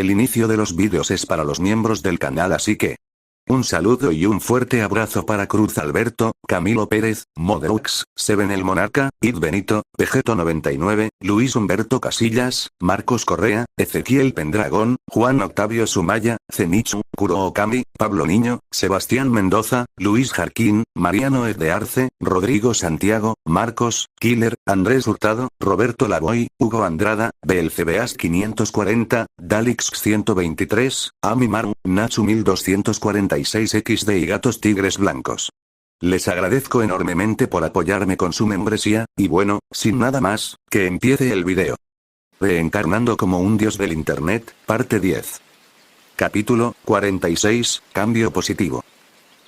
El inicio de los vídeos es para los miembros del canal, así que un saludo y un fuerte abrazo para Cruz Alberto, Camilo Pérez, Modeux, Seven el Monarca, Id Benito, Vegeto 99, Luis Humberto Casillas, Marcos Correa, Ezequiel Pendragón, Juan Octavio Sumaya, Zenichu, Kuro Okami, Pablo Niño, Sebastián Mendoza, Luis Jarquín, Mariano de Arce, Rodrigo Santiago, Marcos, Killer, Andrés Hurtado, Roberto Lavoy, Hugo Andrada, BLCBAS 540, Dalix 123, Ami Maru, Nachu 1246XD y Gatos Tigres Blancos. Les agradezco enormemente por apoyarme con su membresía, y bueno, sin nada más, que empiece el video. Reencarnando como un dios del internet, parte 10. Capítulo 46, Cambio positivo.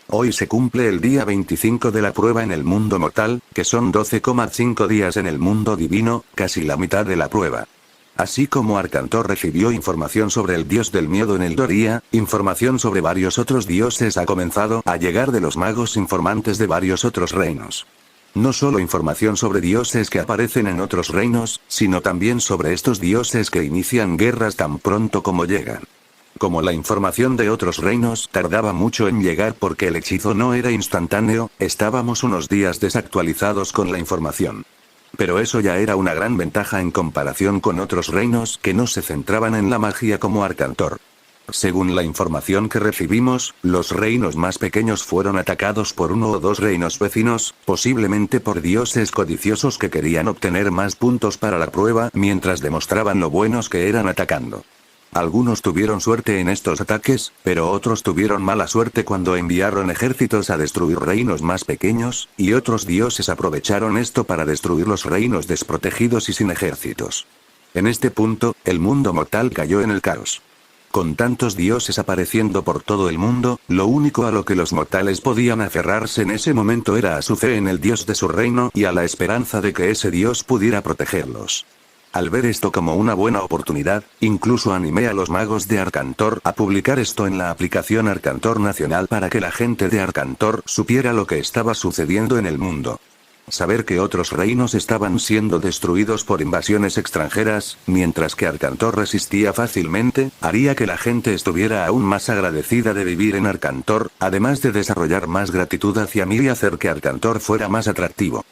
Hoy se cumple el día 25 de la prueba en el mundo mortal, que son 12,5 días en el mundo divino, casi la mitad de la prueba. Así como Arcantor recibió información sobre el dios del miedo en el Doria, información sobre varios otros dioses ha comenzado a llegar de los magos informantes de varios otros reinos. No solo información sobre dioses que aparecen en otros reinos, sino también sobre estos dioses que inician guerras tan pronto como llegan. Como la información de otros reinos tardaba mucho en llegar porque el hechizo no era instantáneo, estábamos unos días desactualizados con la información. Pero eso ya era una gran ventaja en comparación con otros reinos que no se centraban en la magia como Arcantor. Según la información que recibimos, los reinos más pequeños fueron atacados por uno o dos reinos vecinos, posiblemente por dioses codiciosos que querían obtener más puntos para la prueba mientras demostraban lo buenos que eran atacando. Algunos tuvieron suerte en estos ataques, pero otros tuvieron mala suerte cuando enviaron ejércitos a destruir reinos más pequeños, y otros dioses aprovecharon esto para destruir los reinos desprotegidos y sin ejércitos. En este punto, el mundo mortal cayó en el caos. Con tantos dioses apareciendo por todo el mundo, lo único a lo que los mortales podían aferrarse en ese momento era a su fe en el dios de su reino y a la esperanza de que ese dios pudiera protegerlos. Al ver esto como una buena oportunidad, incluso animé a los magos de Arcantor a publicar esto en la aplicación Arcantor Nacional para que la gente de Arcantor supiera lo que estaba sucediendo en el mundo. Saber que otros reinos estaban siendo destruidos por invasiones extranjeras, mientras que Arcantor resistía fácilmente, haría que la gente estuviera aún más agradecida de vivir en Arcantor, además de desarrollar más gratitud hacia mí y hacer que Arcantor fuera más atractivo.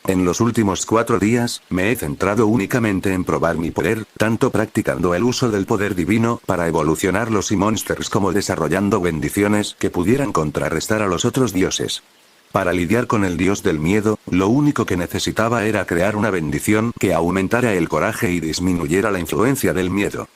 En los últimos 4 días, me he centrado únicamente en probar mi poder, tanto practicando el uso del poder divino para evolucionar los monsters como desarrollando bendiciones que pudieran contrarrestar a los otros dioses. Para lidiar con el dios del miedo, lo único que necesitaba era crear una bendición que aumentara el coraje y disminuyera la influencia del miedo.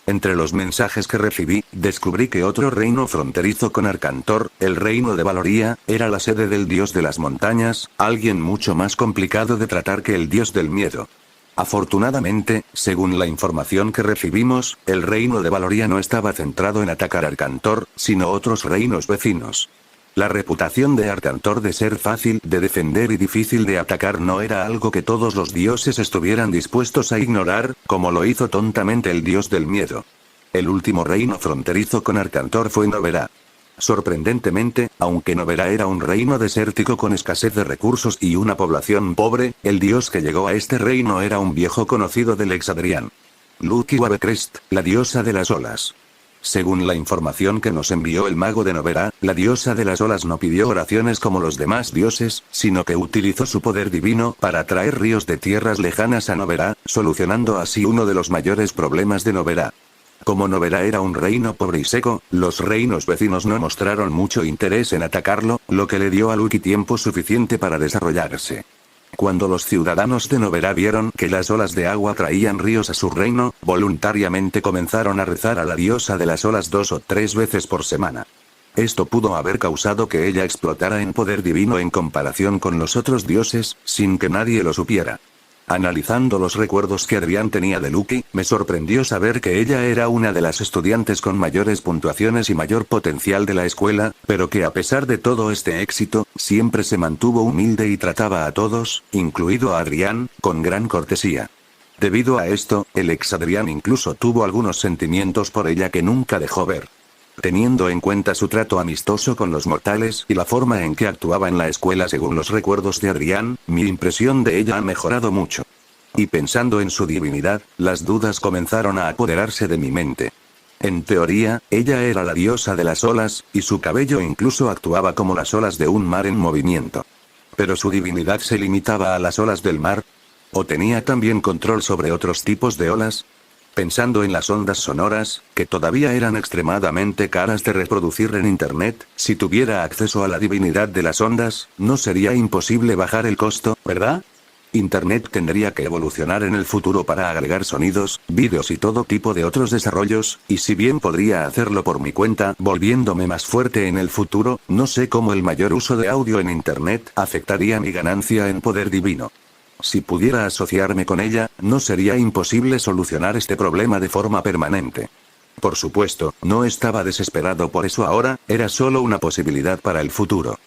Entre los mensajes que recibí, descubrí que otro reino fronterizo con Arcantor, el reino de Valoria, era la sede del dios de las montañas, alguien mucho más complicado de tratar que el dios del miedo. Afortunadamente, según la información que recibimos, el reino de Valoria no estaba centrado en atacar Arcantor, sino otros reinos vecinos. La reputación de Arcantor de ser fácil de defender y difícil de atacar no era algo que todos los dioses estuvieran dispuestos a ignorar, como lo hizo tontamente el dios del miedo. El último reino fronterizo con Arcantor fue Noverá. Sorprendentemente, aunque Noverá era un reino desértico con escasez de recursos y una población pobre, el dios que llegó a este reino era un viejo conocido del Exadrián. Lucky Wavecrest, la diosa de las olas. Según la información que nos envió el mago de Noverá, la diosa de las olas no pidió oraciones como los demás dioses, sino que utilizó su poder divino para traer ríos de tierras lejanas a Noverá, solucionando así uno de los mayores problemas de Noverá. Como Noverá era un reino pobre y seco, los reinos vecinos no mostraron mucho interés en atacarlo, lo que le dio a Lucky tiempo suficiente para desarrollarse. Cuando los ciudadanos de Noverá vieron que las olas de agua traían ríos a su reino, voluntariamente comenzaron a rezar a la diosa de las olas 2 o 3 veces por semana. Esto pudo haber causado que ella explotara en poder divino en comparación con los otros dioses, sin que nadie lo supiera. Analizando los recuerdos que Adrián tenía de Lucky, me sorprendió saber que ella era una de las estudiantes con mayores puntuaciones y mayor potencial de la escuela, pero que a pesar de todo este éxito, siempre se mantuvo humilde y trataba a todos, incluido a Adrián, con gran cortesía. Debido a esto, el ex Adrián incluso tuvo algunos sentimientos por ella que nunca dejó ver. Teniendo en cuenta su trato amistoso con los mortales y la forma en que actuaba en la escuela según los recuerdos de Adrián, mi impresión de ella ha mejorado mucho. Y pensando en su divinidad, las dudas comenzaron a apoderarse de mi mente. En teoría, ella era la diosa de las olas, y su cabello incluso actuaba como las olas de un mar en movimiento. ¿Pero su divinidad se limitaba a las olas del mar? ¿O tenía también control sobre otros tipos de olas? Pensando en las ondas sonoras, que todavía eran extremadamente caras de reproducir en Internet, si tuviera acceso a la divinidad de las ondas, no sería imposible bajar el costo, ¿verdad? Internet tendría que evolucionar en el futuro para agregar sonidos, vídeos y todo tipo de otros desarrollos, y si bien podría hacerlo por mi cuenta, volviéndome más fuerte en el futuro, no sé cómo el mayor uso de audio en Internet afectaría mi ganancia en poder divino. Si pudiera asociarme con ella, no sería imposible solucionar este problema de forma permanente. Por supuesto, no estaba desesperado por eso ahora, era solo una posibilidad para el futuro.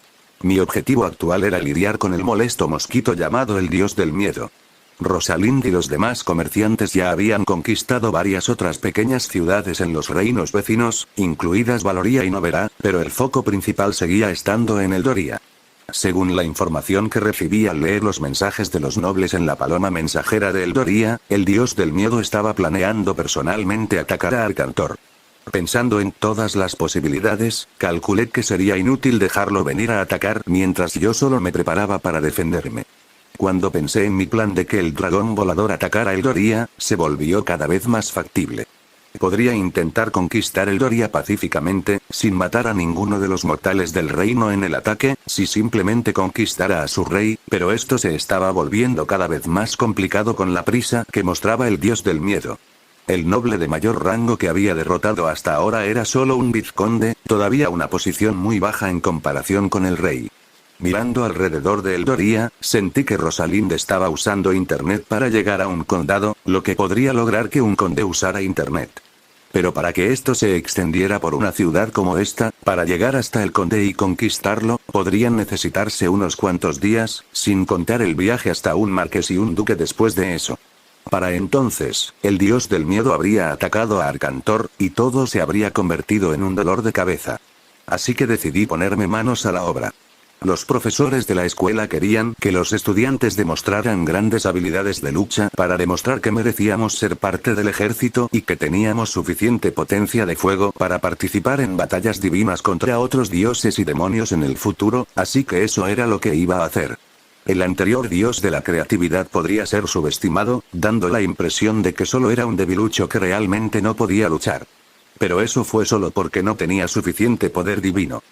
Mi objetivo actual era lidiar con el molesto mosquito llamado el dios del miedo. Rosalind y los demás comerciantes ya habían conquistado varias otras pequeñas ciudades en los reinos vecinos, incluidas Valoria y Noverá, pero el foco principal seguía estando en Eldoria. Según la información que recibí al leer los mensajes de los nobles en la paloma mensajera de Eldoria, el dios del miedo estaba planeando personalmente atacar a Arcantor. Pensando en todas las posibilidades, calculé que sería inútil dejarlo venir a atacar mientras yo solo me preparaba para defenderme. Cuando pensé en mi plan de que el dragón volador atacara Eldoria, se volvió cada vez más factible. Podría intentar conquistar Eldoria pacíficamente, sin matar a ninguno de los mortales del reino en el ataque, si simplemente conquistara a su rey, pero esto se estaba volviendo cada vez más complicado con la prisa que mostraba el dios del miedo. El noble de mayor rango que había derrotado hasta ahora era solo un vizconde, todavía una posición muy baja en comparación con el rey. Mirando alrededor de Eldoria, sentí que Rosalind estaba usando Internet para llegar a un condado, lo que podría lograr que un conde usara Internet. Pero para que esto se extendiera por una ciudad como esta, para llegar hasta el conde y conquistarlo, podrían necesitarse unos cuantos días, sin contar el viaje hasta un marqués y un duque después de eso. Para entonces, el dios del miedo habría atacado a Arcantor, y todo se habría convertido en un dolor de cabeza. Así que decidí ponerme manos a la obra. Los profesores de la escuela querían que los estudiantes demostraran grandes habilidades de lucha para demostrar que merecíamos ser parte del ejército y que teníamos suficiente potencia de fuego para participar en batallas divinas contra otros dioses y demonios en el futuro, así que eso era lo que iba a hacer. El anterior dios de la creatividad podría ser subestimado, dando la impresión de que solo era un debilucho que realmente no podía luchar. Pero eso fue solo porque no tenía suficiente poder divino.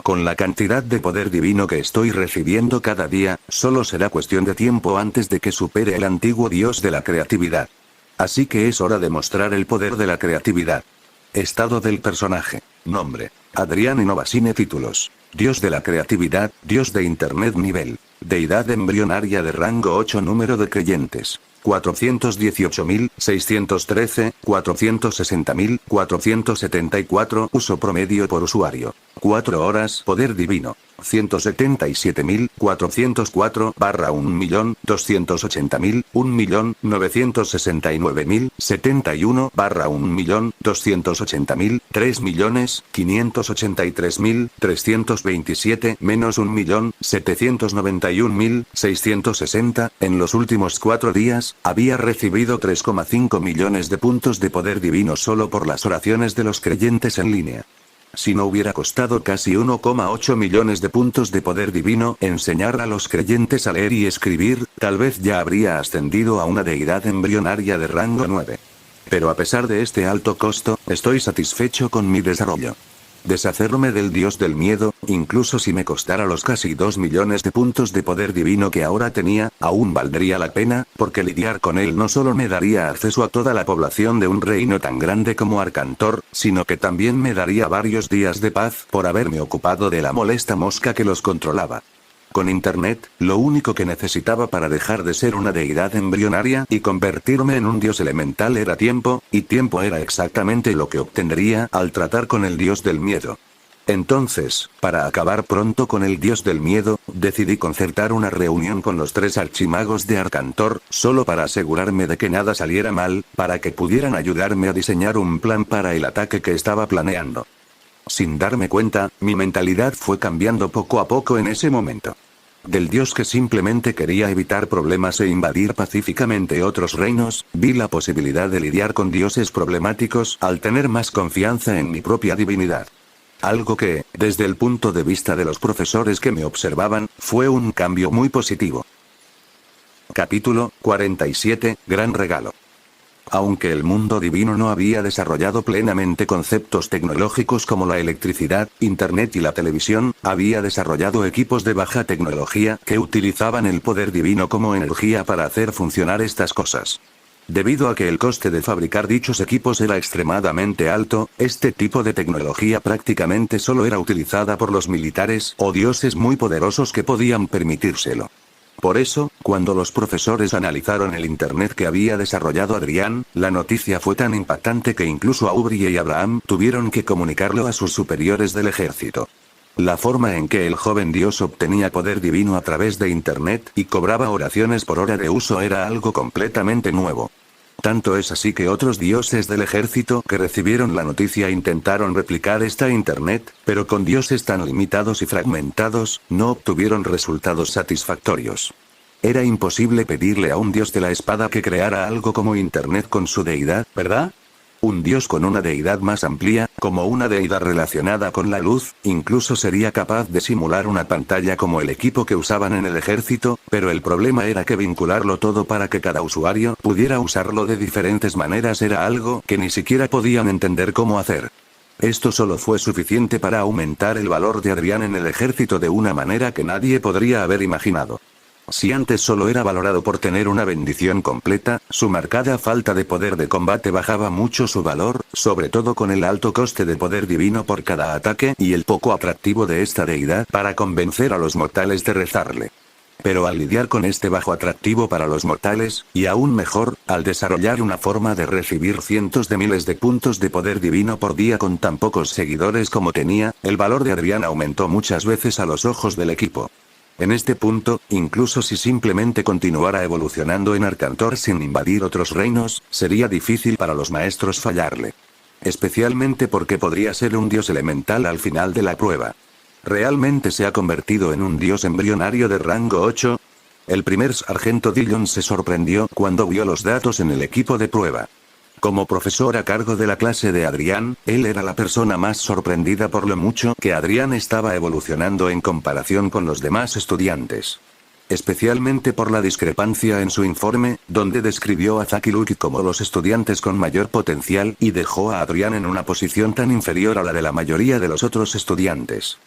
Con la cantidad de poder divino que estoy recibiendo cada día, solo será cuestión de tiempo antes de que supere el antiguo dios de la creatividad. Así que es hora de mostrar el poder de la creatividad. Estado del personaje. Nombre: Adrián Innovasine. Títulos: Dios de la creatividad, Dios de Internet. Nivel: Deidad embrionaria de rango 8. Número de creyentes: 418.613, 460.474. Uso promedio por usuario: 4 horas. Poder divino: 177.404 barra 1.280.000, 1.969.071 barra 1.280.000, 3.583.327 menos 1.791.660. En los últimos 4 días, había recibido 3,5 millones de puntos de poder divino solo por las oraciones de los creyentes en línea. Si no hubiera costado casi 1,8 millones de puntos de poder divino enseñar a los creyentes a leer y escribir, tal vez ya habría ascendido a una deidad embrionaria de rango 9. Pero a pesar de este alto costo, estoy satisfecho con mi desarrollo. Deshacerme del dios del miedo, incluso si me costara los casi 2 millones de puntos de poder divino que ahora tenía, aún valdría la pena, porque lidiar con él no solo me daría acceso a toda la población de un reino tan grande como Arcantor, sino que también me daría varios días de paz por haberme ocupado de la molesta mosca que los controlaba. Con Internet, lo único que necesitaba para dejar de ser una deidad embrionaria y convertirme en un dios elemental era tiempo, y tiempo era exactamente lo que obtendría al tratar con el dios del miedo. Entonces, para acabar pronto con el dios del miedo, decidí concertar una reunión con los 3 archimagos de Arcantor, solo para asegurarme de que nada saliera mal, para que pudieran ayudarme a diseñar un plan para el ataque que estaba planeando. Sin darme cuenta, mi mentalidad fue cambiando poco a poco en ese momento. Del dios que simplemente quería evitar problemas e invadir pacíficamente otros reinos, vi la posibilidad de lidiar con dioses problemáticos al tener más confianza en mi propia divinidad. Algo que, desde el punto de vista de los profesores que me observaban, fue un cambio muy positivo. Capítulo 47, Gran regalo. Aunque el mundo divino no había desarrollado plenamente conceptos tecnológicos como la electricidad, internet y la televisión, había desarrollado equipos de baja tecnología que utilizaban el poder divino como energía para hacer funcionar estas cosas. Debido a que el coste de fabricar dichos equipos era extremadamente alto, este tipo de tecnología prácticamente solo era utilizada por los militares o dioses muy poderosos que podían permitírselo. Por eso, cuando los profesores analizaron el Internet que había desarrollado Adrián, la noticia fue tan impactante que incluso Aubrey y Abraham tuvieron que comunicarlo a sus superiores del ejército. La forma en que el joven dios obtenía poder divino a través de Internet y cobraba oraciones por hora de uso era algo completamente nuevo. Tanto es así que otros dioses del ejército que recibieron la noticia intentaron replicar esta Internet, pero con dioses tan limitados y fragmentados, no obtuvieron resultados satisfactorios. Era imposible pedirle a un dios de la espada que creara algo como Internet con su deidad, ¿verdad? Un dios con una deidad más amplia, como una deidad relacionada con la luz, incluso sería capaz de simular una pantalla como el equipo que usaban en el ejército, pero el problema era que vincularlo todo para que cada usuario pudiera usarlo de diferentes maneras era algo que ni siquiera podían entender cómo hacer. Esto solo fue suficiente para aumentar el valor de Adrián en el ejército de una manera que nadie podría haber imaginado. Si antes solo era valorado por tener una bendición completa, su marcada falta de poder de combate bajaba mucho su valor, sobre todo con el alto coste de poder divino por cada ataque y el poco atractivo de esta deidad para convencer a los mortales de rezarle. Pero al lidiar con este bajo atractivo para los mortales, y aún mejor, al desarrollar una forma de recibir cientos de miles de puntos de poder divino por día con tan pocos seguidores como tenía, el valor de Adrián aumentó muchas veces a los ojos del equipo. En este punto, incluso si simplemente continuara evolucionando en Arcantor sin invadir otros reinos, sería difícil para los maestros fallarle. Especialmente porque podría ser un dios elemental al final de la prueba. ¿Realmente se ha convertido en un dios embrionario de rango 8? El primer sargento Dillon se sorprendió cuando vio los datos en el equipo de prueba. Como profesor a cargo de la clase de Adrián, él era la persona más sorprendida por lo mucho que Adrián estaba evolucionando en comparación con los demás estudiantes. Especialmente por la discrepancia en su informe, donde describió a Zack y Lucky como los estudiantes con mayor potencial y dejó a Adrián en una posición tan inferior a la de la mayoría de los otros estudiantes.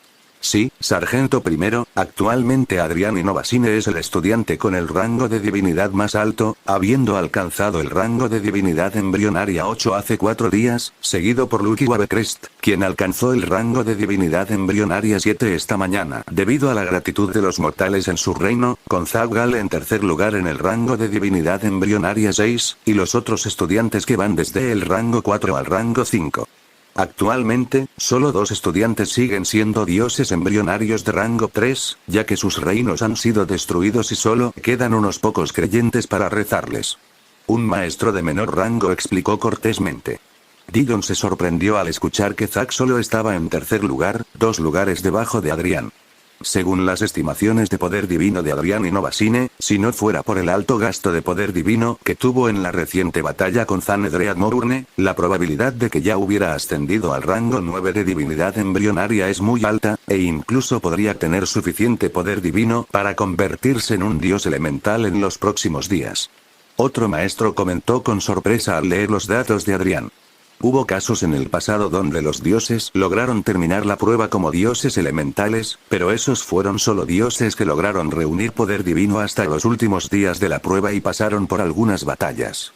Sí, sargento primero, actualmente Adrián Innovasine es el estudiante con el rango de divinidad más alto, habiendo alcanzado el rango de divinidad embrionaria 8 hace 4 días, seguido por Lucky Wavecrest, quien alcanzó el rango de divinidad embrionaria 7 esta mañana. Debido a la gratitud de los mortales en su reino, con Zaggal en tercer lugar en el rango de divinidad embrionaria 6, y los otros estudiantes que van desde el rango 4 al rango 5. Actualmente, solo 2 estudiantes siguen siendo dioses embrionarios de rango 3, ya que sus reinos han sido destruidos y solo quedan unos pocos creyentes para rezarles. Un maestro de menor rango explicó cortésmente. Dillon se sorprendió al escuchar que Zack solo estaba en tercer lugar, 2 lugares debajo de Adrián. Según las estimaciones de poder divino de Adrián Innovasine, si no fuera por el alto gasto de poder divino que tuvo en la reciente batalla con Zanedread Morurne, la probabilidad de que ya hubiera ascendido al rango 9 de divinidad embrionaria es muy alta, e incluso podría tener suficiente poder divino para convertirse en un dios elemental en los próximos días. Otro maestro comentó con sorpresa al leer los datos de Adrián. Hubo casos en el pasado donde los dioses lograron terminar la prueba como dioses elementales, pero esos fueron solo dioses que lograron reunir poder divino hasta los últimos días de la prueba y pasaron por algunas batallas.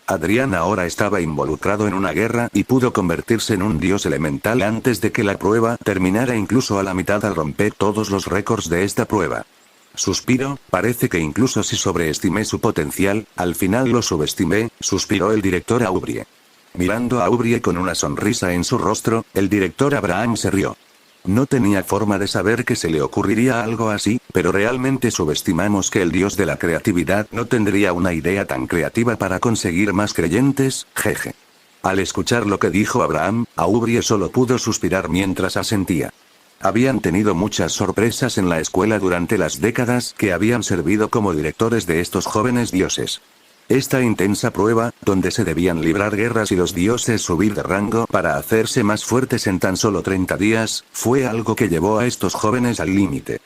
Adrián ahora estaba involucrado en una guerra y pudo convertirse en un dios elemental antes de que la prueba terminara incluso a la mitad al romper todos los récords de esta prueba. Suspiro, parece que incluso si sobreestimé su potencial, al final lo subestimé, suspiró el director Aubrey. Mirando a Aubrey con una sonrisa en su rostro, el director Abraham se rió. No tenía forma de saber que se le ocurriría algo así, pero realmente subestimamos que el dios de la creatividad no tendría una idea tan creativa para conseguir más creyentes, jeje. Al escuchar lo que dijo Abraham, Aubrey solo pudo suspirar mientras asentía. Habían tenido muchas sorpresas en la escuela durante las décadas que habían servido como directores de estos jóvenes dioses. Esta intensa prueba, donde se debían librar guerras y los dioses subir de rango para hacerse más fuertes en tan solo 30 días, fue algo que llevó a estos jóvenes al límite.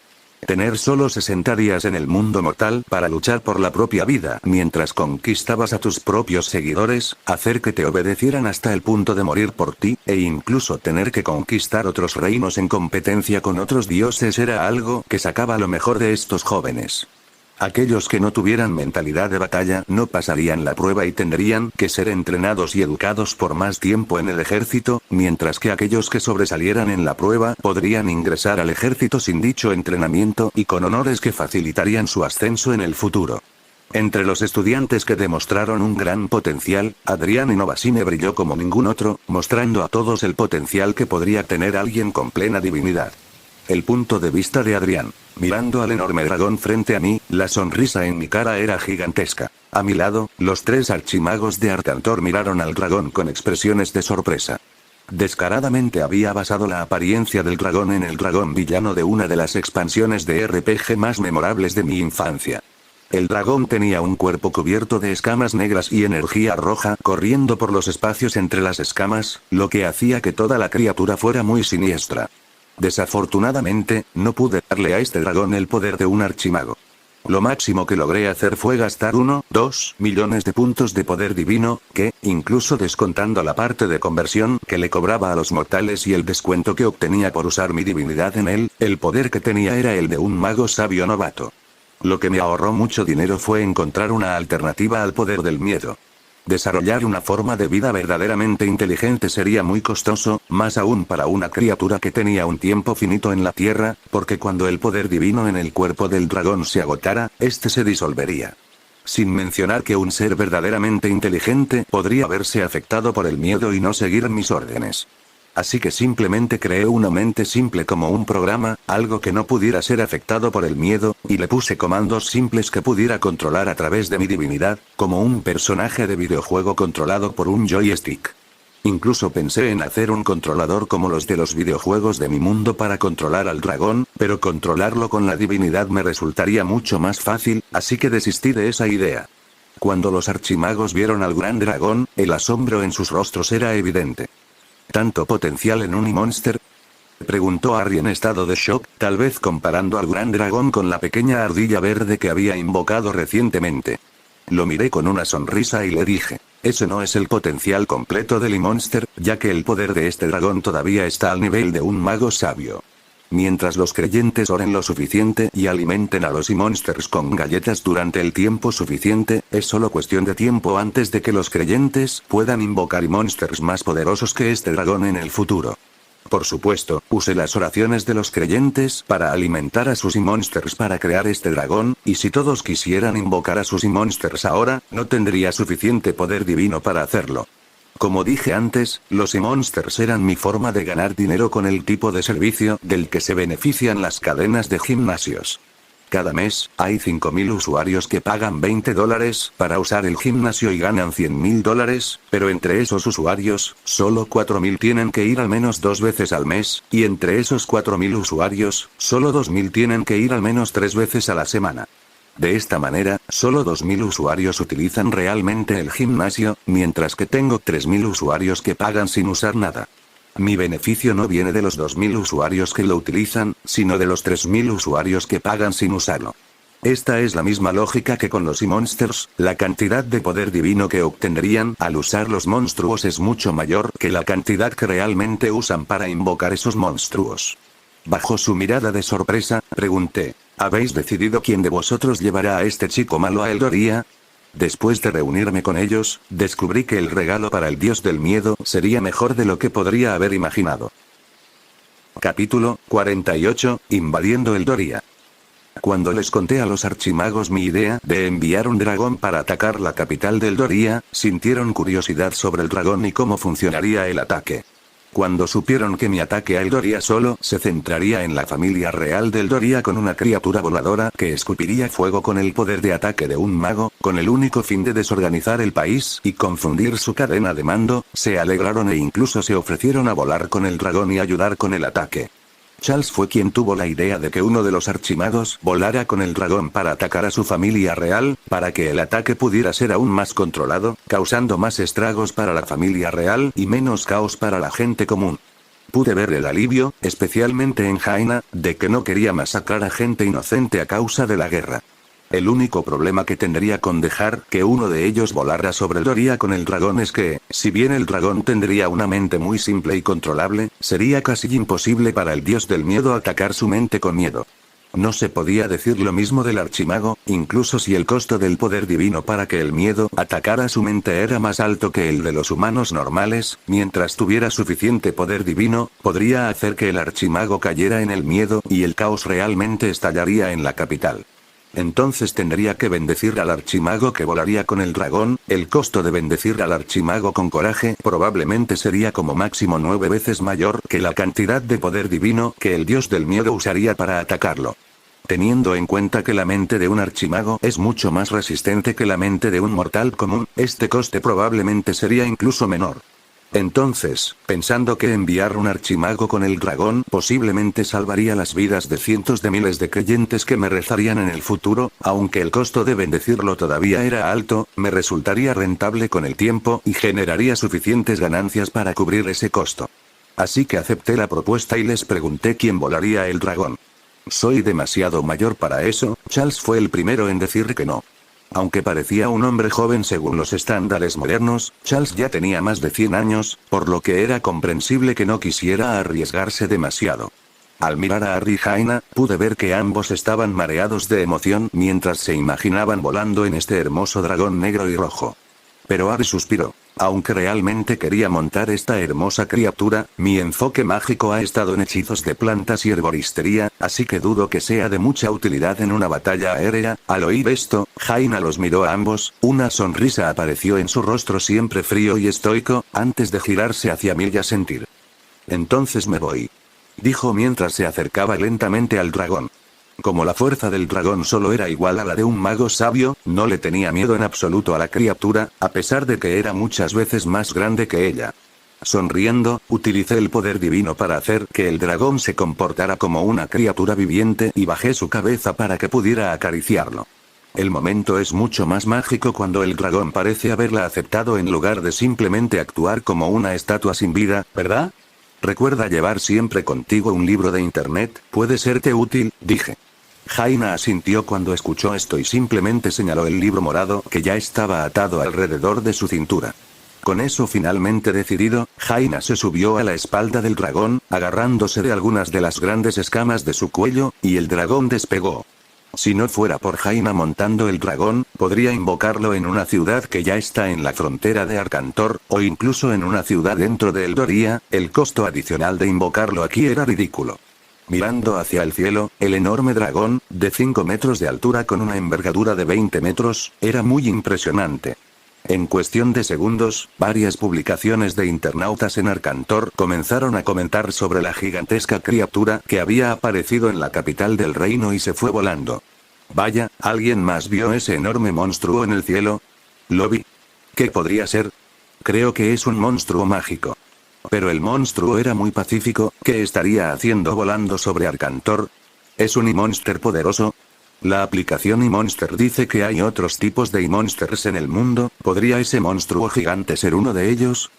Tener solo 60 días en el mundo mortal para luchar por la propia vida mientras conquistabas a tus propios seguidores, hacer que te obedecieran hasta el punto de morir por ti, e incluso tener que conquistar otros reinos en competencia con otros dioses era algo que sacaba lo mejor de estos jóvenes. Aquellos que no tuvieran mentalidad de batalla no pasarían la prueba y tendrían que ser entrenados y educados por más tiempo en el ejército, mientras que aquellos que sobresalieran en la prueba podrían ingresar al ejército sin dicho entrenamiento y con honores que facilitarían su ascenso en el futuro. Entre los estudiantes que demostraron un gran potencial, Adrián Inovasine brilló como ningún otro, mostrando a todos el potencial que podría tener alguien con plena divinidad. El punto de vista de Adrián. Mirando al enorme dragón frente a mí, la sonrisa en mi cara era gigantesca. A mi lado, los 3 archimagos de Artantor miraron al dragón con expresiones de sorpresa. Descaradamente había basado la apariencia del dragón en el dragón villano de una de las expansiones de RPG más memorables de mi infancia. El dragón tenía un cuerpo cubierto de escamas negras y energía roja corriendo por los espacios entre las escamas, lo que hacía que toda la criatura fuera muy siniestra. Desafortunadamente, no pude darle a este dragón el poder de un archimago. Lo máximo que logré hacer fue gastar 2 millones de puntos de poder divino, que, incluso descontando la parte de conversión que le cobraba a los mortales y el descuento que obtenía por usar mi divinidad en él, el poder que tenía era el de un mago sabio novato. Lo que me ahorró mucho dinero fue encontrar una alternativa al poder del miedo. Desarrollar una forma de vida verdaderamente inteligente sería muy costoso, más aún para una criatura que tenía un tiempo finito en la tierra, porque cuando el poder divino en el cuerpo del dragón se agotara, este se disolvería. Sin mencionar que un ser verdaderamente inteligente podría verse afectado por el miedo y no seguir mis órdenes. Así que simplemente creé una mente simple como un programa, algo que no pudiera ser afectado por el miedo, y le puse comandos simples que pudiera controlar a través de mi divinidad, como un personaje de videojuego controlado por un joystick. Incluso pensé en hacer un controlador como los de los videojuegos de mi mundo para controlar al dragón, pero controlarlo con la divinidad me resultaría mucho más fácil, así que desistí de esa idea. Cuando los archimagos vieron al gran dragón, el asombro en sus rostros era evidente. ¿Tanto potencial en un monster? Preguntó Harry en estado de shock, tal vez comparando al gran dragón con la pequeña ardilla verde que había invocado recientemente. Lo miré con una sonrisa y le dije, ese no es el potencial completo del monster, ya que el poder de este dragón todavía está al nivel de un mago sabio. Mientras los creyentes oren lo suficiente y alimenten a los monsters con galletas durante el tiempo suficiente, es solo cuestión de tiempo antes de que los creyentes puedan invocar monsters más poderosos que este dragón en el futuro. Por supuesto, usé las oraciones de los creyentes para alimentar a sus monsters para crear este dragón, y si todos quisieran invocar a sus monsters ahora, no tendría suficiente poder divino para hacerlo. Como dije antes, los monsters eran mi forma de ganar dinero con el tipo de servicio del que se benefician las cadenas de gimnasios. Cada mes, hay 5.000 usuarios que pagan $20 para usar el gimnasio y ganan $100.000, pero entre esos usuarios, solo 4.000 tienen que ir al menos 2 veces al mes, y entre esos 4.000 usuarios, solo 2.000 tienen que ir al menos 3 veces a la semana. De esta manera, solo 2.000 usuarios utilizan realmente el gimnasio, mientras que tengo 3.000 usuarios que pagan sin usar nada. Mi beneficio no viene de los 2.000 usuarios que lo utilizan, sino de los 3.000 usuarios que pagan sin usarlo. Esta es la misma lógica que con los monsters, la cantidad de poder divino que obtendrían al usar los monstruos es mucho mayor que la cantidad que realmente usan para invocar esos monstruos. Bajo su mirada de sorpresa, pregunté, ¿habéis decidido quién de vosotros llevará a este chico malo a Eldoria? Después de reunirme con ellos, descubrí que el regalo para el dios del miedo sería mejor de lo que podría haber imaginado. Capítulo 48, Invadiendo Eldoria. Cuando les conté a los archimagos mi idea de enviar un dragón para atacar la capital de Eldoria, sintieron curiosidad sobre el dragón y cómo funcionaría el ataque. Cuando supieron que mi ataque a Eldoria solo se centraría en la familia real de Eldoria con una criatura voladora que escupiría fuego con el poder de ataque de un mago, con el único fin de desorganizar el país y confundir su cadena de mando, se alegraron e incluso se ofrecieron a volar con el dragón y ayudar con el ataque. Charles fue quien tuvo la idea de que uno de los archimagos volara con el dragón para atacar a su familia real, para que el ataque pudiera ser aún más controlado, causando más estragos para la familia real y menos caos para la gente común. Pude ver el alivio, especialmente en Jaina, de que no quería masacrar a gente inocente a causa de la guerra. El único problema que tendría con dejar que uno de ellos volara sobre Doria con el dragón es que, si bien el dragón tendría una mente muy simple y controlable, sería casi imposible para el dios del miedo atacar su mente con miedo. No se podía decir lo mismo del archimago, incluso si el costo del poder divino para que el miedo atacara su mente era más alto que el de los humanos normales, mientras tuviera suficiente poder divino, podría hacer que el archimago cayera en el miedo y el caos realmente estallaría en la capital. Entonces tendría que bendecir al archimago que volaría con el dragón, el costo de bendecir al archimago con coraje probablemente sería como máximo 9 veces mayor que la cantidad de poder divino que el dios del miedo usaría para atacarlo. Teniendo en cuenta que la mente de un archimago es mucho más resistente que la mente de un mortal común, este coste probablemente sería incluso menor. Entonces, pensando que enviar un archimago con el dragón posiblemente salvaría las vidas de cientos de miles de creyentes que me rezarían en el futuro, aunque el costo de bendecirlo todavía era alto, me resultaría rentable con el tiempo y generaría suficientes ganancias para cubrir ese costo. Así que acepté la propuesta y les pregunté quién volaría el dragón. Soy demasiado mayor para eso, Charles fue el primero en decir que no. Aunque parecía un hombre joven según los estándares modernos, Charles ya tenía más de 100 años, por lo que era comprensible que no quisiera arriesgarse demasiado. Al mirar a Harry y Jaina, pude ver que ambos estaban mareados de emoción mientras se imaginaban volando en este hermoso dragón negro y rojo. Pero Harry suspiró. Aunque realmente quería montar esta hermosa criatura, mi enfoque mágico ha estado en hechizos de plantas y herboristería, así que dudo que sea de mucha utilidad en una batalla aérea. Al oír esto, Jaina los miró a ambos, una sonrisa apareció en su rostro siempre frío y estoico, antes de girarse hacia mí y asentir. Entonces me voy, dijo mientras se acercaba lentamente al dragón. Como la fuerza del dragón solo era igual a la de un mago sabio, no le tenía miedo en absoluto a la criatura, a pesar de que era muchas veces más grande que ella. Sonriendo, utilicé el poder divino para hacer que el dragón se comportara como una criatura viviente y bajé su cabeza para que pudiera acariciarlo. El momento es mucho más mágico cuando el dragón parece haberla aceptado en lugar de simplemente actuar como una estatua sin vida, ¿verdad? Recuerda llevar siempre contigo un libro de internet, puede serte útil, dije. Jaina asintió cuando escuchó esto y simplemente señaló el libro morado que ya estaba atado alrededor de su cintura. Con eso finalmente decidido, Jaina se subió a la espalda del dragón, agarrándose de algunas de las grandes escamas de su cuello, y el dragón despegó. Si no fuera por Jaina montando el dragón, podría invocarlo en una ciudad que ya está en la frontera de Arcantor, o incluso en una ciudad dentro de Eldoria. El costo adicional de invocarlo aquí era ridículo. Mirando hacia el cielo, el enorme dragón, de 5 metros de altura con una envergadura de 20 metros, era muy impresionante. En cuestión de segundos, varias publicaciones de internautas en Arcantor comenzaron a comentar sobre la gigantesca criatura que había aparecido en la capital del reino y se fue volando. Vaya, ¿alguien más vio ese enorme monstruo en el cielo? Lo vi. ¿Qué podría ser? Creo que es un monstruo mágico. Pero el monstruo era muy pacífico, ¿qué estaría haciendo volando sobre Arcantor? ¿Es un e-monster poderoso? La aplicación e-monster dice que hay otros tipos de e-monsters en el mundo, ¿podría ese monstruo gigante ser uno de ellos?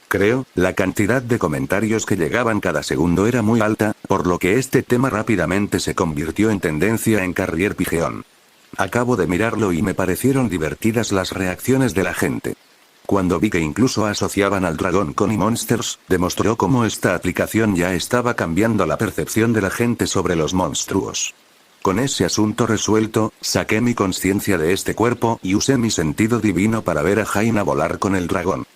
Creo, la cantidad de comentarios que llegaban cada segundo era muy alta, por lo que este tema rápidamente se convirtió en tendencia en Carrier Pigeon. Acabo de mirarlo y me parecieron divertidas las reacciones de la gente. Cuando vi que incluso asociaban al dragón con e-monsters, demostró cómo esta aplicación ya estaba cambiando la percepción de la gente sobre los monstruos. Con ese asunto resuelto, saqué mi conciencia de este cuerpo y usé mi sentido divino para ver a Jaina volar con el dragón.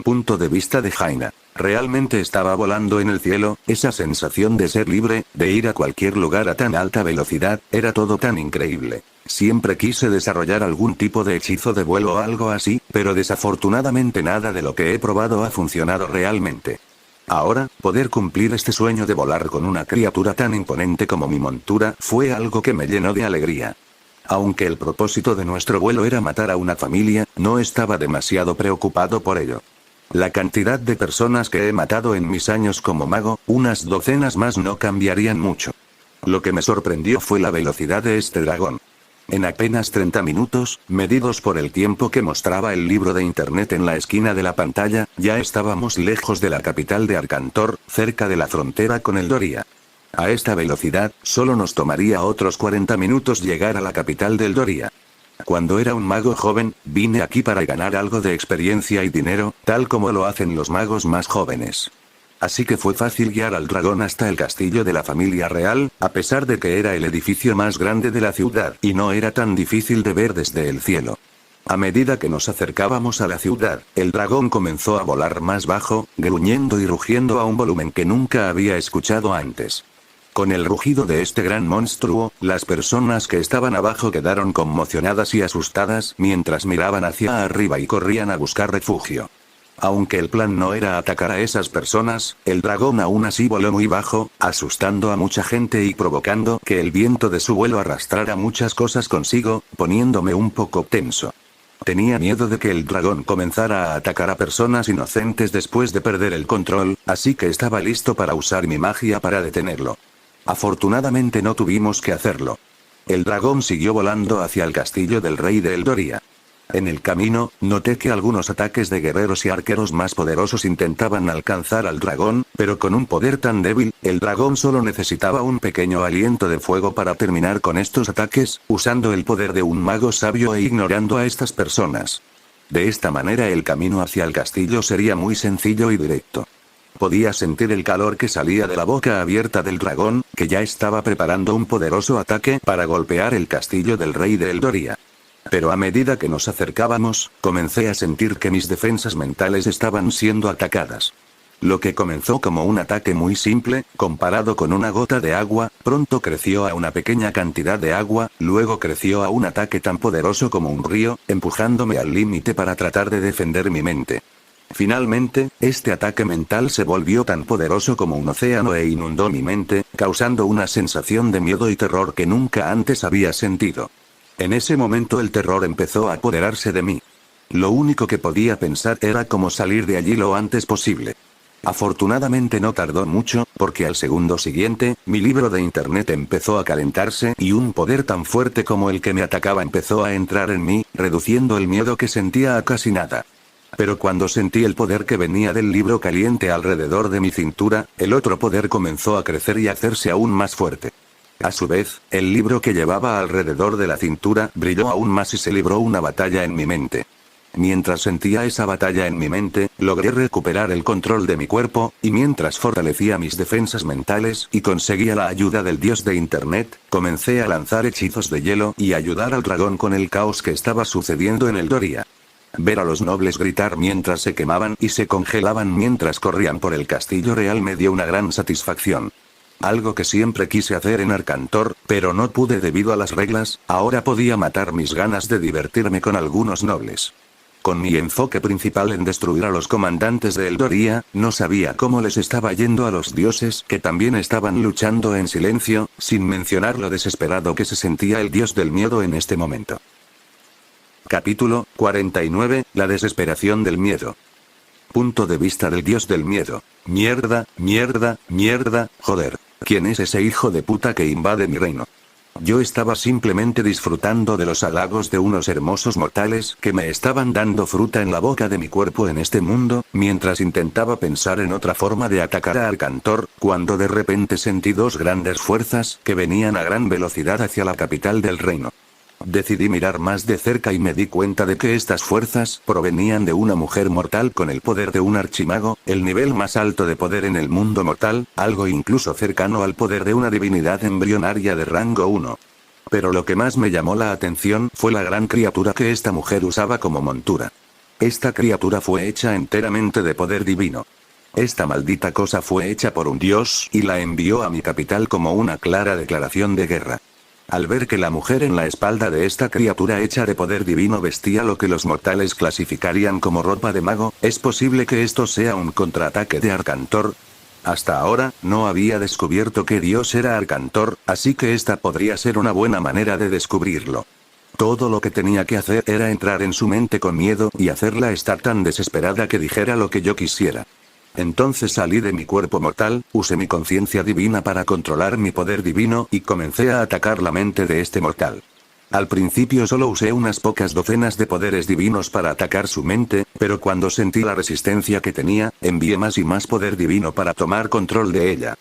Punto de vista de Jaina. Realmente estaba volando en el cielo, esa sensación de ser libre, de ir a cualquier lugar a tan alta velocidad, era todo tan increíble. Siempre quise desarrollar algún tipo de hechizo de vuelo o algo así, pero desafortunadamente nada de lo que he probado ha funcionado realmente. Ahora, poder cumplir este sueño de volar con una criatura tan imponente como mi montura fue algo que me llenó de alegría. Aunque el propósito de nuestro vuelo era matar a una familia, no estaba demasiado preocupado por ello. La cantidad de personas que he matado en mis años como mago, unas docenas más no cambiarían mucho. Lo que me sorprendió fue la velocidad de este dragón. En apenas 30 minutos, medidos por el tiempo que mostraba el libro de internet en la esquina de la pantalla, ya estábamos lejos de la capital de Arcantor, cerca de la frontera con Eldoria. A esta velocidad, solo nos tomaría otros 40 minutos llegar a la capital de Eldoria. Cuando era un mago joven, vine aquí para ganar algo de experiencia y dinero, tal como lo hacen los magos más jóvenes. Así que fue fácil guiar al dragón hasta el castillo de la familia real, a pesar de que era el edificio más grande de la ciudad y no era tan difícil de ver desde el cielo. A medida que nos acercábamos a la ciudad, el dragón comenzó a volar más bajo, gruñendo y rugiendo a un volumen que nunca había escuchado antes. Con el rugido de este gran monstruo, las personas que estaban abajo quedaron conmocionadas y asustadas mientras miraban hacia arriba y corrían a buscar refugio. Aunque el plan no era atacar a esas personas, el dragón aún así voló muy bajo, asustando a mucha gente y provocando que el viento de su vuelo arrastrara muchas cosas consigo, poniéndome un poco tenso. Tenía miedo de que el dragón comenzara a atacar a personas inocentes después de perder el control, así que estaba listo para usar mi magia para detenerlo. Afortunadamente no tuvimos que hacerlo. El dragón siguió volando hacia el castillo del rey de Eldoria. En el camino, noté que algunos ataques de guerreros y arqueros más poderosos intentaban alcanzar al dragón, pero con un poder tan débil, el dragón solo necesitaba un pequeño aliento de fuego para terminar con estos ataques, usando el poder de un mago sabio e ignorando a estas personas. De esta manera el camino hacia el castillo sería muy sencillo y directo. Podía sentir el calor que salía de la boca abierta del dragón, que ya estaba preparando un poderoso ataque para golpear el castillo del rey de Eldoria. Pero a medida que nos acercábamos, comencé a sentir que mis defensas mentales estaban siendo atacadas. Lo que comenzó como un ataque muy simple, comparado con una gota de agua, pronto creció a una pequeña cantidad de agua, luego creció a un ataque tan poderoso como un río, empujándome al límite para tratar de defender mi mente. Finalmente, este ataque mental se volvió tan poderoso como un océano e inundó mi mente, causando una sensación de miedo y terror que nunca antes había sentido. En ese momento el terror empezó a apoderarse de mí. Lo único que podía pensar era cómo salir de allí lo antes posible. Afortunadamente no tardó mucho, porque al segundo siguiente, mi libro de internet empezó a calentarse y un poder tan fuerte como el que me atacaba empezó a entrar en mí, reduciendo el miedo que sentía a casi nada. Pero cuando sentí el poder que venía del libro caliente alrededor de mi cintura, el otro poder comenzó a crecer y a hacerse aún más fuerte. A su vez, el libro que llevaba alrededor de la cintura brilló aún más y se libró una batalla en mi mente. Mientras sentía esa batalla en mi mente, logré recuperar el control de mi cuerpo, y mientras fortalecía mis defensas mentales y conseguía la ayuda del dios de internet, comencé a lanzar hechizos de hielo y ayudar al dragón con el caos que estaba sucediendo en Eldoria. Ver a los nobles gritar mientras se quemaban y se congelaban mientras corrían por el castillo real me dio una gran satisfacción. Algo que siempre quise hacer en Arcantor, pero no pude debido a las reglas, ahora podía matar mis ganas de divertirme con algunos nobles. Con mi enfoque principal en destruir a los comandantes de Eldoria, no sabía cómo les estaba yendo a los dioses que también estaban luchando en silencio, sin mencionar lo desesperado que se sentía el dios del miedo en este momento. Capítulo 49, la desesperación del miedo. Punto de vista del dios del miedo. Mierda, mierda, mierda, joder. ¿Quién es ese hijo de puta que invade mi reino? Yo estaba simplemente disfrutando de los halagos de unos hermosos mortales que me estaban dando fruta en la boca de mi cuerpo en este mundo, mientras intentaba pensar en otra forma de atacar a Arcantor, cuando de repente sentí dos grandes fuerzas que venían a gran velocidad hacia la capital del reino. Decidí mirar más de cerca y me di cuenta de que estas fuerzas provenían de una mujer mortal con el poder de un archimago, el nivel más alto de poder en el mundo mortal, algo incluso cercano al poder de una divinidad embrionaria de rango 1. Pero lo que más me llamó la atención fue la gran criatura que esta mujer usaba como montura. Esta criatura fue hecha enteramente de poder divino. Esta maldita cosa fue hecha por un dios y la envió a mi capital como una clara declaración de guerra. Al ver que la mujer en la espalda de esta criatura hecha de poder divino vestía lo que los mortales clasificarían como ropa de mago, ¿es posible que esto sea un contraataque de Arcantor? Hasta ahora, no había descubierto qué dios era Arcantor, así que esta podría ser una buena manera de descubrirlo. Todo lo que tenía que hacer era entrar en su mente con miedo y hacerla estar tan desesperada que dijera lo que yo quisiera. Entonces salí de mi cuerpo mortal, usé mi conciencia divina para controlar mi poder divino y comencé a atacar la mente de este mortal. Al principio solo usé unas pocas docenas de poderes divinos para atacar su mente, pero cuando sentí la resistencia que tenía, envié más y más poder divino para tomar control de ella.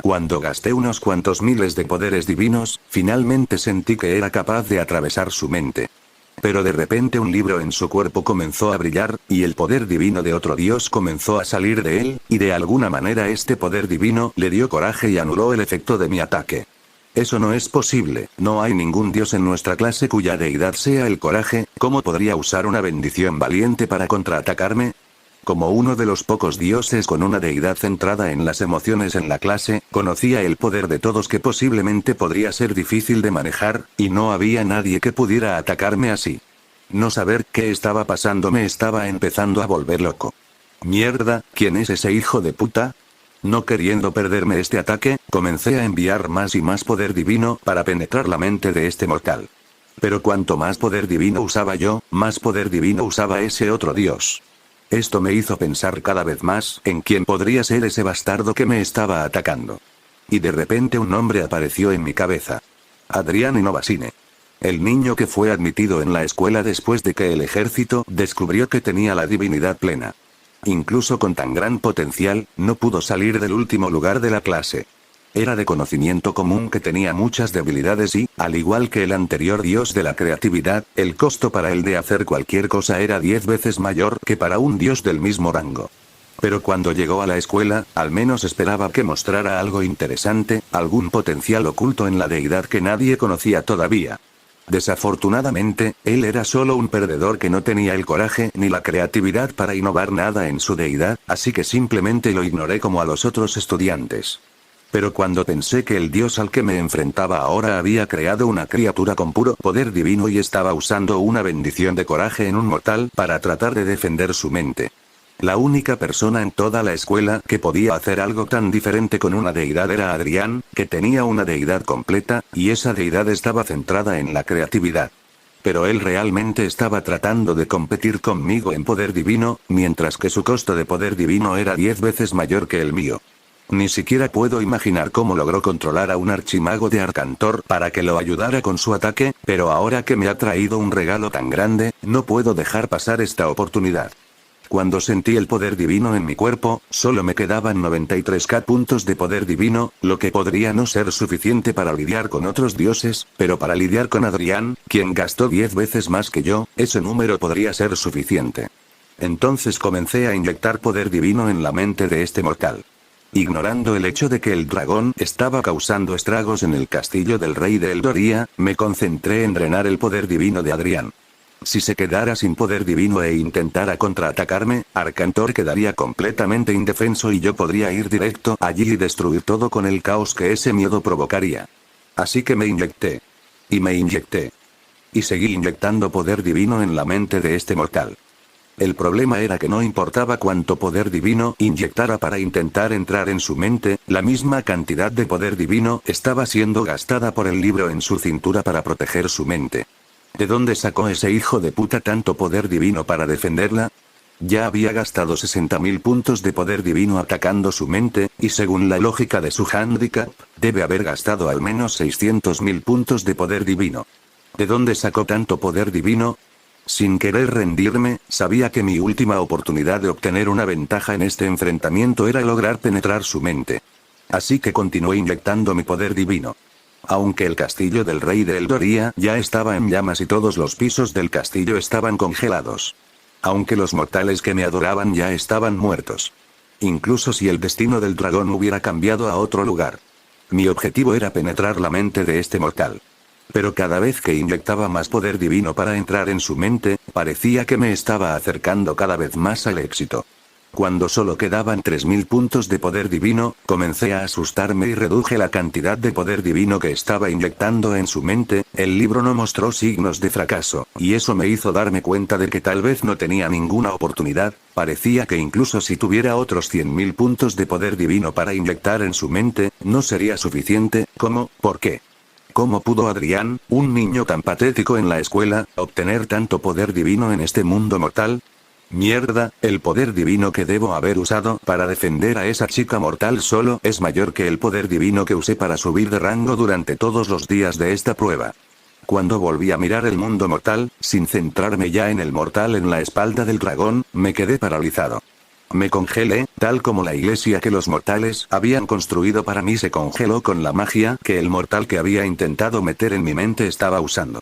Cuando gasté unos cuantos miles de poderes divinos, finalmente sentí que era capaz de atravesar su mente. Pero de repente un libro en su cuerpo comenzó a brillar, y el poder divino de otro dios comenzó a salir de él, y de alguna manera este poder divino le dio coraje y anuló el efecto de mi ataque. Eso no es posible, no hay ningún dios en nuestra clase cuya deidad sea el coraje, ¿cómo podría usar una bendición valiente para contraatacarme? Como uno de los pocos dioses con una deidad centrada en las emociones en la clase, conocía el poder de todos que posiblemente podría ser difícil de manejar, y no había nadie que pudiera atacarme así. No saber qué estaba pasando me estaba empezando a volver loco. Mierda, ¿quién es ese hijo de puta? No queriendo perderme este ataque, comencé a enviar más y más poder divino para penetrar la mente de este mortal. Pero cuanto más poder divino usaba yo, más poder divino usaba ese otro dios. Esto me hizo pensar cada vez más en quién podría ser ese bastardo que me estaba atacando. Y de repente un nombre apareció en mi cabeza. Adrián Innovasine. El niño que fue admitido en la escuela después de que el ejército descubrió que tenía la divinidad plena. Incluso con tan gran potencial, no pudo salir del último lugar de la clase. Era de conocimiento común que tenía muchas debilidades y, al igual que el anterior dios de la creatividad, el costo para él de hacer cualquier cosa era 10 veces mayor que para un dios del mismo rango. Pero cuando llegó a la escuela, al menos esperaba que mostrara algo interesante, algún potencial oculto en la deidad que nadie conocía todavía. Desafortunadamente, él era solo un perdedor que no tenía el coraje ni la creatividad para innovar nada en su deidad, así que simplemente lo ignoré como a los otros estudiantes. Pero cuando pensé que el dios al que me enfrentaba ahora había creado una criatura con puro poder divino y estaba usando una bendición de coraje en un mortal para tratar de defender su mente. La única persona en toda la escuela que podía hacer algo tan diferente con una deidad era Adrián, que tenía una deidad completa, y esa deidad estaba centrada en la creatividad. Pero él realmente estaba tratando de competir conmigo en poder divino, mientras que su costo de poder divino era 10 veces mayor que el mío. Ni siquiera puedo imaginar cómo logró controlar a un archimago de Arcantor para que lo ayudara con su ataque, pero ahora que me ha traído un regalo tan grande, no puedo dejar pasar esta oportunidad. Cuando sentí el poder divino en mi cuerpo, solo me quedaban 93k puntos de poder divino, lo que podría no ser suficiente para lidiar con otros dioses, pero para lidiar con Adrián, quien gastó 10 veces más que yo, ese número podría ser suficiente. Entonces comencé a inyectar poder divino en la mente de este mortal. Ignorando el hecho de que el dragón estaba causando estragos en el castillo del rey de Eldoria, me concentré en drenar el poder divino de Adrián. Si se quedara sin poder divino e intentara contraatacarme, Arcantor quedaría completamente indefenso y yo podría ir directo allí y destruir todo con el caos que ese miedo provocaría. Así que me inyecté. Y me inyecté. Y seguí inyectando poder divino en la mente de este mortal. El problema era que no importaba cuánto poder divino inyectara para intentar entrar en su mente, la misma cantidad de poder divino estaba siendo gastada por el libro en su cintura para proteger su mente. ¿De dónde sacó ese hijo de puta tanto poder divino para defenderla? Ya había gastado 60.000 puntos de poder divino atacando su mente, y según la lógica de su handicap, debe haber gastado al menos 600.000 puntos de poder divino. ¿De dónde sacó tanto poder divino? Sin querer rendirme, sabía que mi última oportunidad de obtener una ventaja en este enfrentamiento era lograr penetrar su mente. Así que continué inyectando mi poder divino. Aunque el castillo del rey de Eldoria ya estaba en llamas y todos los pisos del castillo estaban congelados. Aunque los mortales que me adoraban ya estaban muertos. Incluso si el destino del dragón hubiera cambiado a otro lugar. Mi objetivo era penetrar la mente de este mortal. Pero cada vez que inyectaba más poder divino para entrar en su mente, parecía que me estaba acercando cada vez más al éxito. Cuando solo quedaban 3.000 puntos de poder divino, comencé a asustarme y reduje la cantidad de poder divino que estaba inyectando en su mente. El libro no mostró signos de fracaso, y eso me hizo darme cuenta de que tal vez no tenía ninguna oportunidad. Parecía que incluso si tuviera otros 100.000 puntos de poder divino para inyectar en su mente, no sería suficiente. ¿Cómo? ¿Por qué? ¿Cómo pudo Adrián, un niño tan patético en la escuela, obtener tanto poder divino en este mundo mortal? Mierda, el poder divino que debo haber usado para defender a esa chica mortal solo es mayor que el poder divino que usé para subir de rango durante todos los días de esta prueba. Cuando volví a mirar el mundo mortal, sin centrarme ya en el mortal en la espalda del dragón, me quedé paralizado. Me congelé, tal como la iglesia que los mortales habían construido para mí se congeló con la magia que el mortal que había intentado meter en mi mente estaba usando.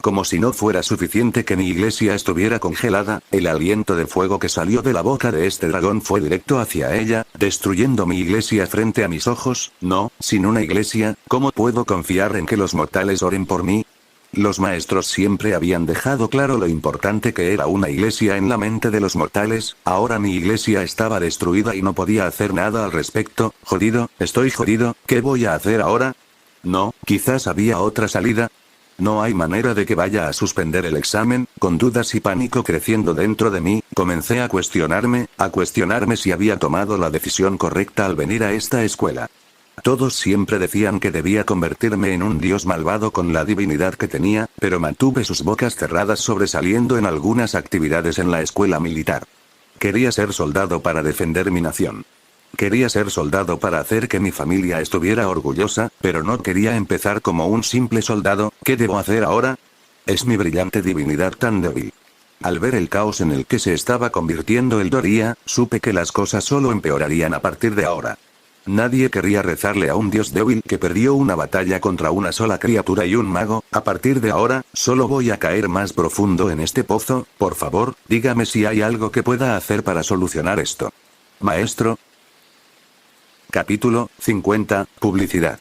Como si no fuera suficiente que mi iglesia estuviera congelada, el aliento de fuego que salió de la boca de este dragón fue directo hacia ella, destruyendo mi iglesia frente a mis ojos. No, sin una iglesia, ¿cómo puedo confiar en que los mortales oren por mí? Los maestros siempre habían dejado claro lo importante que era una iglesia en la mente de los mortales. Ahora mi iglesia estaba destruida y no podía hacer nada al respecto. Jodido, estoy jodido, ¿qué voy a hacer ahora? No, quizás había otra salida. No hay manera de que vaya a suspender el examen. Con dudas y pánico creciendo dentro de mí, comencé a cuestionarme si había tomado la decisión correcta al venir a esta escuela. Todos siempre decían que debía convertirme en un dios malvado con la divinidad que tenía, pero mantuve sus bocas cerradas sobresaliendo en algunas actividades en la escuela militar. Quería ser soldado para defender mi nación. Quería ser soldado para hacer que mi familia estuviera orgullosa, pero no quería empezar como un simple soldado. ¿Qué debo hacer ahora? ¿Es mi brillante divinidad tan débil? Al ver el caos en el que se estaba convirtiendo el Doria, supe que las cosas solo empeorarían a partir de ahora. Nadie querría rezarle a un dios débil que perdió una batalla contra una sola criatura y un mago. A partir de ahora, solo voy a caer más profundo en este pozo. Por favor, dígame si hay algo que pueda hacer para solucionar esto. Maestro. Capítulo 50, Publicidad.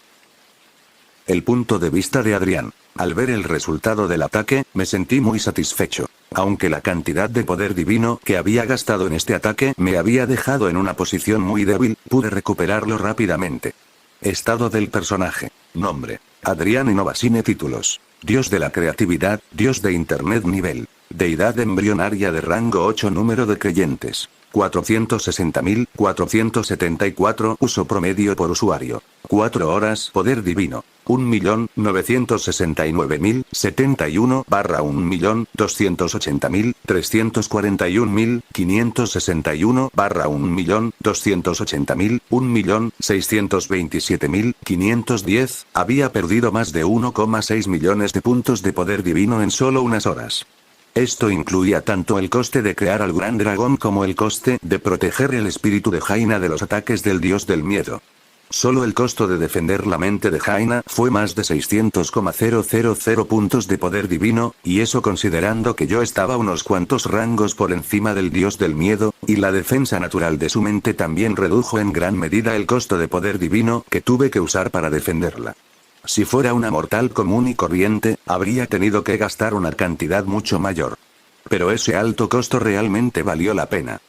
El punto de vista de Adrián. Al ver el resultado del ataque, me sentí muy satisfecho. Aunque la cantidad de poder divino que había gastado en este ataque me había dejado en una posición muy débil, pude recuperarlo rápidamente. Estado del personaje. Nombre. Adrián Innovasine. Títulos. Dios de la creatividad, Dios de Internet nivel. Deidad embrionaria de rango 8. Número de creyentes. 460.474. Uso promedio por usuario. 4 horas. Poder divino. 1.969.071 barra 1.280.341.561 barra 1.280.000 1.627.510. Había perdido más de 1,6 millones de puntos de poder divino en solo unas horas. Esto incluía tanto el coste de crear al gran dragón como el coste de proteger el espíritu de Jaina de los ataques del dios del miedo. Solo el costo de defender la mente de Jaina fue más de 600,000 puntos de poder divino, y eso considerando que yo estaba unos cuantos rangos por encima del dios del miedo, y la defensa natural de su mente también redujo en gran medida el costo de poder divino que tuve que usar para defenderla. Si fuera una mortal común y corriente, habría tenido que gastar una cantidad mucho mayor. Pero ese alto costo realmente valió la pena.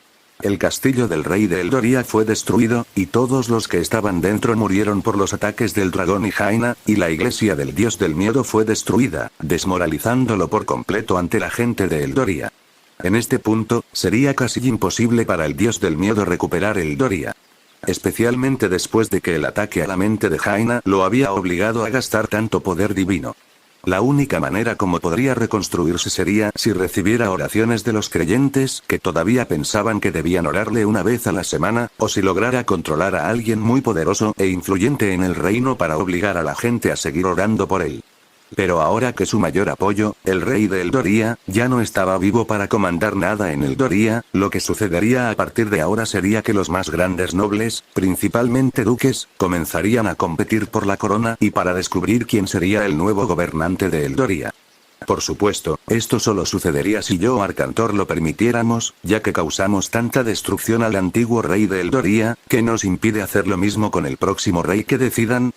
El castillo del rey de Eldoria fue destruido, y todos los que estaban dentro murieron por los ataques del dragón y Jaina, y la iglesia del dios del miedo fue destruida, desmoralizándolo por completo ante la gente de Eldoria. En este punto, sería casi imposible para el dios del miedo recuperar Eldoria. Especialmente después de que el ataque a la mente de Jaina lo había obligado a gastar tanto poder divino. La única manera como podría reconstruirse sería si recibiera oraciones de los creyentes que todavía pensaban que debían orarle una vez a la semana, o si lograra controlar a alguien muy poderoso e influyente en el reino para obligar a la gente a seguir orando por él. Pero ahora que su mayor apoyo, el rey de Eldoria, ya no estaba vivo para comandar nada en Eldoria, lo que sucedería a partir de ahora sería que los más grandes nobles, principalmente duques, comenzarían a competir por la corona y para descubrir quién sería el nuevo gobernante de Eldoria. Por supuesto, esto solo sucedería si yo o Arcantor lo permitiéramos, ya que causamos tanta destrucción al antiguo rey de Eldoria, que nos impide hacer lo mismo con el próximo rey que decidan.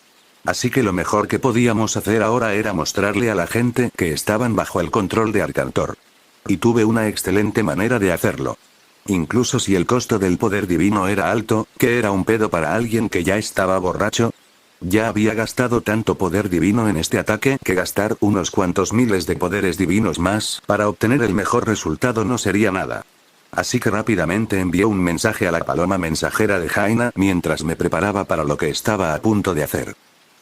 Así que lo mejor que podíamos hacer ahora era mostrarle a la gente que estaban bajo el control de Arcantor. Y tuve una excelente manera de hacerlo. Incluso si el costo del poder divino era alto, ¿qué era un pedo para alguien que ya estaba borracho? Ya había gastado tanto poder divino en este ataque que gastar unos cuantos miles de poderes divinos más para obtener el mejor resultado no sería nada. Así que rápidamente envié un mensaje a la paloma mensajera de Jaina mientras me preparaba para lo que estaba a punto de hacer.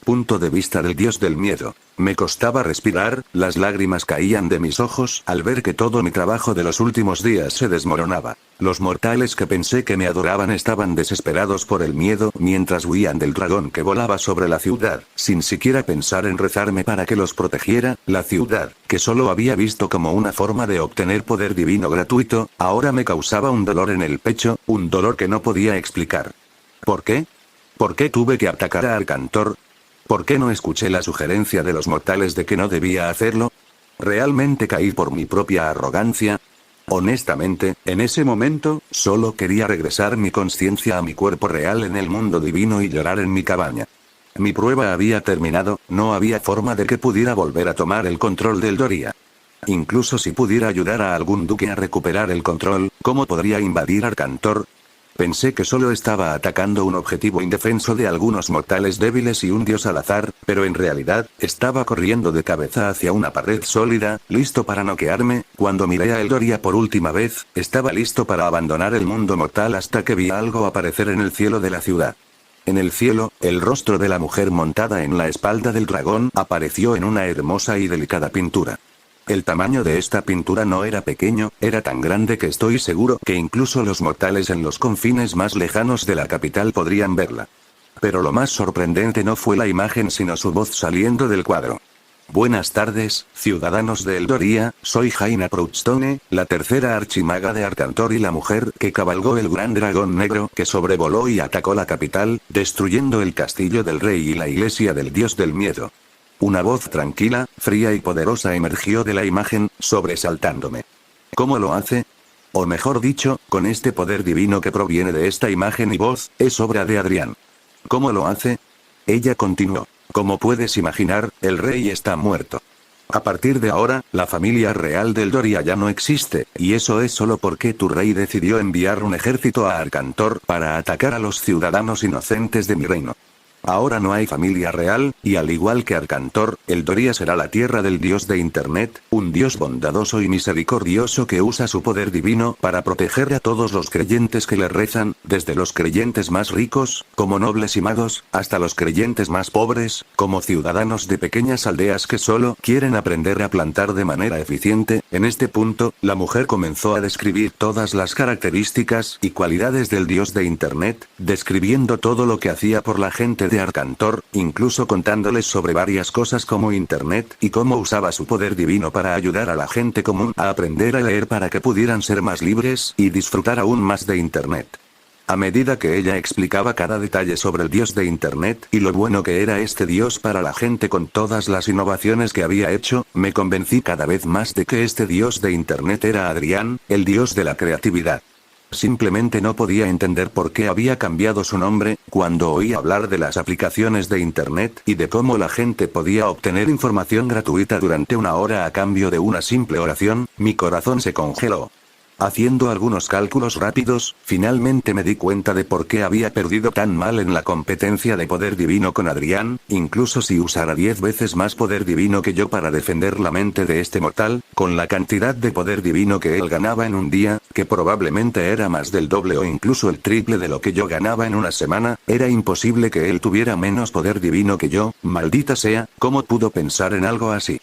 punto de vista del dios del miedo. Me costaba respirar, las lágrimas caían de mis ojos al ver que todo mi trabajo de los últimos días se desmoronaba. Los mortales que pensé que me adoraban estaban desesperados por el miedo mientras huían del dragón que volaba sobre la ciudad, sin siquiera pensar en rezarme para que los protegiera. La ciudad, que solo había visto como una forma de obtener poder divino gratuito, ahora me causaba un dolor en el pecho, un dolor que no podía explicar. ¿Por qué? ¿Por qué tuve que atacar a Arcantor? ¿Por qué no escuché la sugerencia de los mortales de que no debía hacerlo? ¿Realmente caí por mi propia arrogancia? Honestamente, en ese momento, solo quería regresar mi conciencia a mi cuerpo real en el mundo divino y llorar en mi cabaña. Mi prueba había terminado, no había forma de que pudiera volver a tomar el control del Doria. Incluso si pudiera ayudar a algún duque a recuperar el control, ¿cómo podría invadir Arcantor? Pensé que solo estaba atacando un objetivo indefenso de algunos mortales débiles y un dios al azar, pero en realidad, estaba corriendo de cabeza hacia una pared sólida, listo para noquearme. Cuando miré a Eldoria por última vez, estaba listo para abandonar el mundo mortal hasta que vi algo aparecer en el cielo de la ciudad. En el cielo, el rostro de la mujer montada en la espalda del dragón apareció en una hermosa y delicada pintura. El tamaño de esta pintura no era pequeño, era tan grande que estoy seguro que incluso los mortales en los confines más lejanos de la capital podrían verla. Pero lo más sorprendente no fue la imagen sino su voz saliendo del cuadro. Buenas tardes, ciudadanos de Eldoria, soy Jaina Proudstone, la tercera archimaga de Arcantor y la mujer que cabalgó el gran dragón negro que sobrevoló y atacó la capital, destruyendo el castillo del rey y la iglesia del dios del miedo. Una voz tranquila, fría y poderosa emergió de la imagen, sobresaltándome. ¿Cómo lo hace? O mejor dicho, con este poder divino que proviene de esta imagen y voz, es obra de Adrián. ¿Cómo lo hace? Ella continuó. Como puedes imaginar, el rey está muerto. A partir de ahora, la familia real del Doria ya no existe, y eso es solo porque tu rey decidió enviar un ejército a Arcantor para atacar a los ciudadanos inocentes de mi reino. Ahora no hay familia real, y al igual que Arcantor, Eldoria será la tierra del dios de Internet, un dios bondadoso y misericordioso que usa su poder divino para proteger a todos los creyentes que le rezan, desde los creyentes más ricos, como nobles y magos, hasta los creyentes más pobres, como ciudadanos de pequeñas aldeas que solo quieren aprender a plantar de manera eficiente. En este punto, la mujer comenzó a describir todas las características y cualidades del dios de Internet, describiendo todo lo que hacía por la gente de Arcantor, incluso contándoles sobre varias cosas como Internet y cómo usaba su poder divino para ayudar a la gente común a aprender a leer para que pudieran ser más libres y disfrutar aún más de Internet. A medida que ella explicaba cada detalle sobre el dios de Internet y lo bueno que era este dios para la gente con todas las innovaciones que había hecho, me convencí cada vez más de que este dios de Internet era Adrián, el dios de la creatividad. Simplemente no podía entender por qué había cambiado su nombre. Cuando oí hablar de las aplicaciones de Internet y de cómo la gente podía obtener información gratuita durante una hora a cambio de una simple oración, mi corazón se congeló. Haciendo algunos cálculos rápidos, finalmente me di cuenta de por qué había perdido tan mal en la competencia de poder divino con Adrián, incluso si usara 10 veces más poder divino que yo para defender la mente de este mortal, con la cantidad de poder divino que él ganaba en un día, que probablemente era más del doble o incluso el triple de lo que yo ganaba en una semana, era imposible que él tuviera menos poder divino que yo. Maldita sea, ¿cómo pudo pensar en algo así?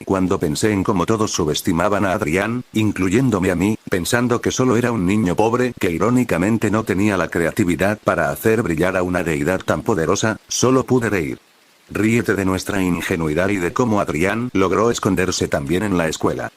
Cuando pensé en cómo todos subestimaban a Adrián, incluyéndome a mí, pensando que solo era un niño pobre que irónicamente no tenía la creatividad para hacer brillar a una deidad tan poderosa, solo pude reír. Ríete de nuestra ingenuidad y de cómo Adrián logró esconderse también en la escuela.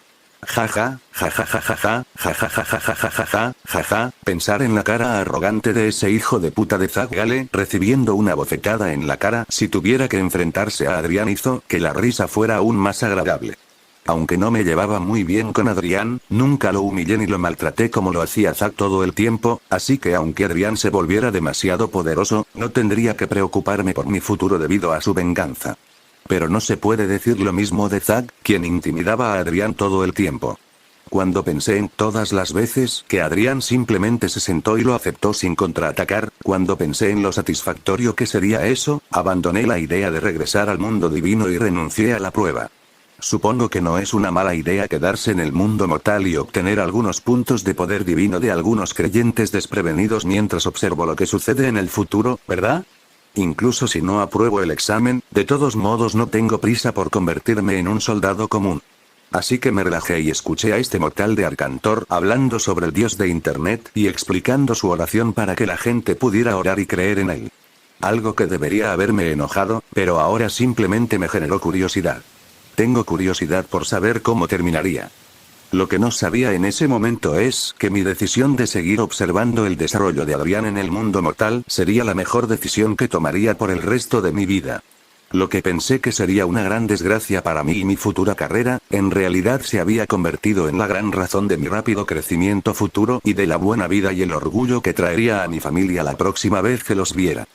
Jaja, jajajajaja, jajajajajajaja, jaja, pensar en la cara arrogante de ese hijo de puta de Zack Gale recibiendo una bofetada en la cara si tuviera que enfrentarse a Adrián hizo que la risa fuera aún más agradable. Aunque no me llevaba muy bien con Adrián, nunca lo humillé ni lo maltraté como lo hacía Zack todo el tiempo, así que aunque Adrián se volviera demasiado poderoso, no tendría que preocuparme por mi futuro debido a su venganza. Pero no se puede decir lo mismo de Zack, quien intimidaba a Adrián todo el tiempo. Cuando pensé en todas las veces que Adrián simplemente se sentó y lo aceptó sin contraatacar, cuando pensé en lo satisfactorio que sería eso, abandoné la idea de regresar al mundo divino y renuncié a la prueba. Supongo que no es una mala idea quedarse en el mundo mortal y obtener algunos puntos de poder divino de algunos creyentes desprevenidos mientras observo lo que sucede en el futuro, ¿verdad? Incluso si no apruebo el examen, de todos modos no tengo prisa por convertirme en un soldado común. Así que me relajé y escuché a este mortal de Arcantor hablando sobre el dios de internet y explicando su oración para que la gente pudiera orar y creer en él. Algo que debería haberme enojado, pero ahora simplemente me generó curiosidad. Tengo curiosidad por saber cómo terminaría. Lo que no sabía en ese momento es que mi decisión de seguir observando el desarrollo de Adrián en el mundo mortal sería la mejor decisión que tomaría por el resto de mi vida. Lo que pensé que sería una gran desgracia para mí y mi futura carrera, en realidad se había convertido en la gran razón de mi rápido crecimiento futuro y de la buena vida y el orgullo que traería a mi familia la próxima vez que los viera.